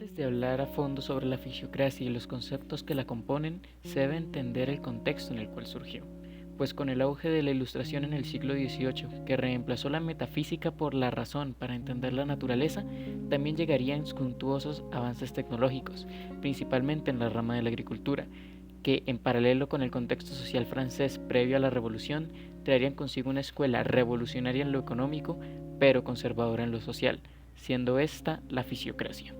Antes de hablar a fondo sobre la fisiocracia y los conceptos que la componen, se debe entender el contexto en el cual surgió, pues con el auge de la Ilustración en el siglo XVIII, que reemplazó la metafísica por la razón para entender la naturaleza, también llegarían suntuosos avances tecnológicos, principalmente en la rama de la agricultura, que, en paralelo con el contexto social francés previo a la Revolución, traerían consigo una escuela revolucionaria en lo económico, pero conservadora en lo social, siendo esta la fisiocracia.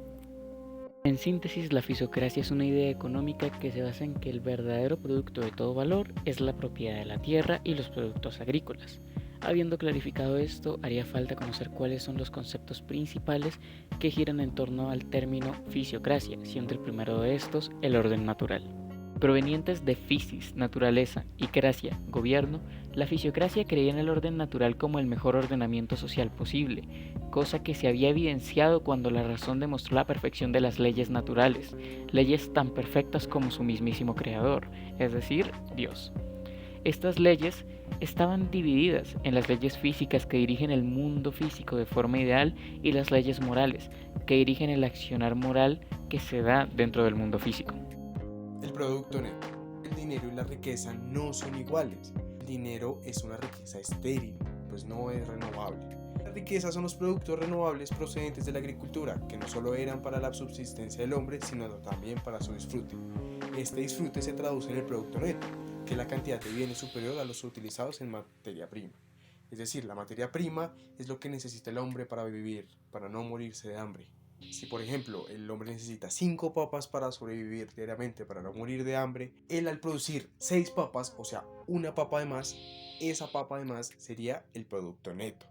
En síntesis, la fisiocracia es una idea económica que se basa en que el verdadero producto de todo valor es la propiedad de la tierra y los productos agrícolas. Habiendo clarificado esto, haría falta conocer cuáles son los conceptos principales que giran en torno al término fisiocracia, siendo el primero de estos el orden natural. Provenientes de physis, naturaleza, y cracia, gobierno, la fisiocracia creía en el orden natural como el mejor ordenamiento social posible, cosa que se había evidenciado cuando la razón demostró la perfección de las leyes naturales, leyes tan perfectas como su mismísimo creador, es decir, Dios. Estas leyes estaban divididas en las leyes físicas que dirigen el mundo físico de forma ideal y las leyes morales que dirigen el accionar moral que se da dentro del mundo físico. El producto neto. El dinero y la riqueza no son iguales. El dinero es una riqueza estéril, pues no es renovable. La riqueza son los productos renovables procedentes de la agricultura, que no solo eran para la subsistencia del hombre, sino también para su disfrute. Este disfrute se traduce en el producto neto, que es la cantidad de bienes superior a los utilizados en materia prima. Es decir, la materia prima es lo que necesita el hombre para vivir, para no morirse de hambre. Si por ejemplo el hombre necesita 5 papas para sobrevivir diariamente, para no morir de hambre, él al producir 6 papas, o sea, una papa de más, esa papa de más sería el producto neto.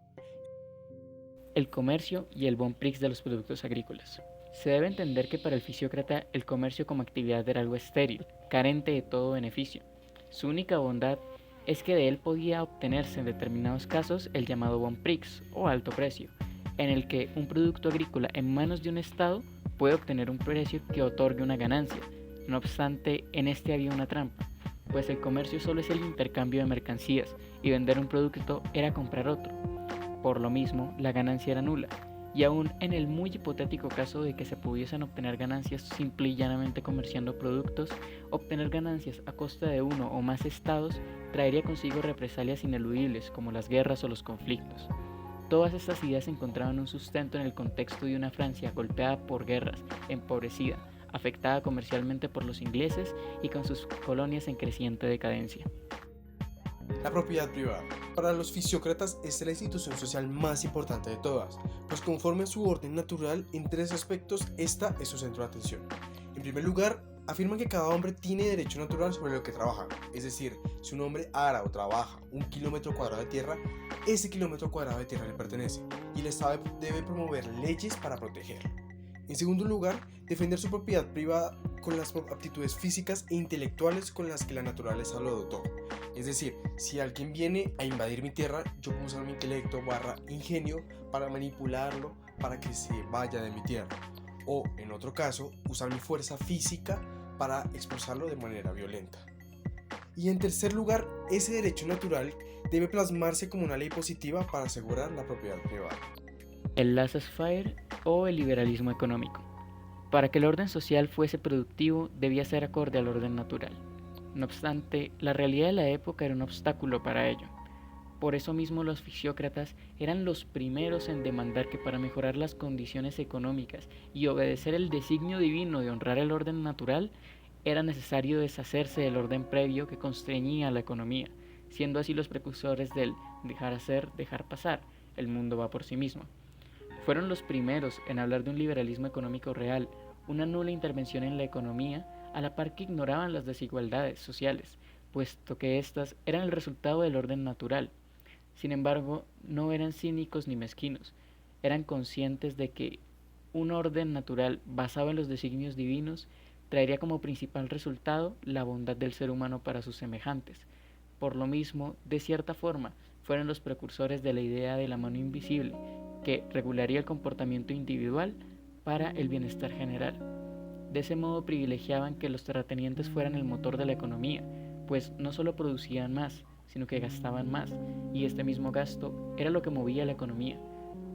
El comercio y el bon prix de los productos agrícolas. Se debe entender que para el fisiócrata el comercio como actividad era algo estéril, carente de todo beneficio. Su única bondad es que de él podía obtenerse en determinados casos el llamado bon prix o alto precio, en el que un producto agrícola en manos de un Estado puede obtener un precio que otorgue una ganancia. No obstante, en este había una trampa, pues el comercio solo es el intercambio de mercancías y vender un producto era comprar otro. Por lo mismo, la ganancia era nula, y aún en el muy hipotético caso de que se pudiesen obtener ganancias simple y llanamente comerciando productos, obtener ganancias a costa de uno o más estados traería consigo represalias ineludibles como las guerras o los conflictos. Todas estas ideas encontraban un sustento en el contexto de una Francia golpeada por guerras, empobrecida, afectada comercialmente por los ingleses y con sus colonias en creciente decadencia. La propiedad privada. Para los fisiócratas, esta es la institución social más importante de todas, pues conforme a su orden natural, en 3 aspectos, esta es su centro de atención. En primer lugar, afirman que cada hombre tiene derecho natural sobre lo que trabaja, es decir, si un hombre ara o trabaja 1 kilómetro cuadrado de tierra, ese kilómetro cuadrado de tierra le pertenece, y el Estado debe promover leyes para protegerlo. En segundo lugar, defender su propiedad privada con las aptitudes físicas e intelectuales con las que la naturaleza lo dotó. Es decir, si alguien viene a invadir mi tierra, yo puedo usar mi intelecto / ingenio para manipularlo para que se vaya de mi tierra. O, en otro caso, usar mi fuerza física para expulsarlo de manera violenta. Y en tercer lugar, ese derecho natural debe plasmarse como una ley positiva para asegurar la propiedad privada. El laissez-faire o el liberalismo económico. Para que el orden social fuese productivo debía ser acorde al orden natural. No obstante, la realidad de la época era un obstáculo para ello. Por eso mismo los fisiócratas eran los primeros en demandar que para mejorar las condiciones económicas y obedecer el designio divino de honrar el orden natural, era necesario deshacerse del orden previo que constreñía a la economía, siendo así los precursores del dejar hacer, dejar pasar, el mundo va por sí mismo. Fueron los primeros en hablar de un liberalismo económico real, una nula intervención en la economía, a la par que ignoraban las desigualdades sociales, puesto que éstas eran el resultado del orden natural. Sin embargo, no eran cínicos ni mezquinos, eran conscientes de que un orden natural basado en los designios divinos traería como principal resultado la bondad del ser humano para sus semejantes. Por lo mismo, de cierta forma, fueron los precursores de la idea de la mano invisible, que regularía el comportamiento individual para el bienestar general. De ese modo privilegiaban que los terratenientes fueran el motor de la economía, pues no solo producían más, sino que gastaban más, y este mismo gasto era lo que movía la economía.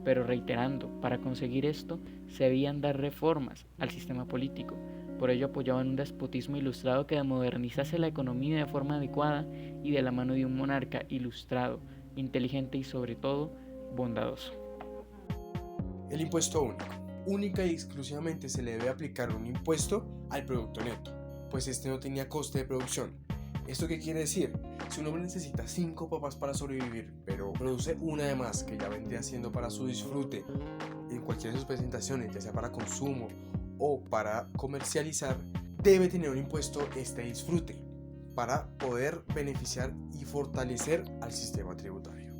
pero reiterando, para conseguir esto se debían dar reformas al sistema político. Por ello apoyaban un despotismo ilustrado que modernizase la economía de forma adecuada y de la mano de un monarca ilustrado, inteligente y sobre todo bondadoso. El impuesto único. Única y exclusivamente se le debe aplicar un impuesto al producto neto, pues este no tenía coste de producción. ¿Esto qué quiere decir? Si un hombre necesita 5 papas para sobrevivir, pero produce una de más que ya vendría siendo para su disfrute en cualquiera de sus presentaciones, ya sea para consumo o para comercializar, debe tener un impuesto este disfrute para poder beneficiar y fortalecer al sistema tributario.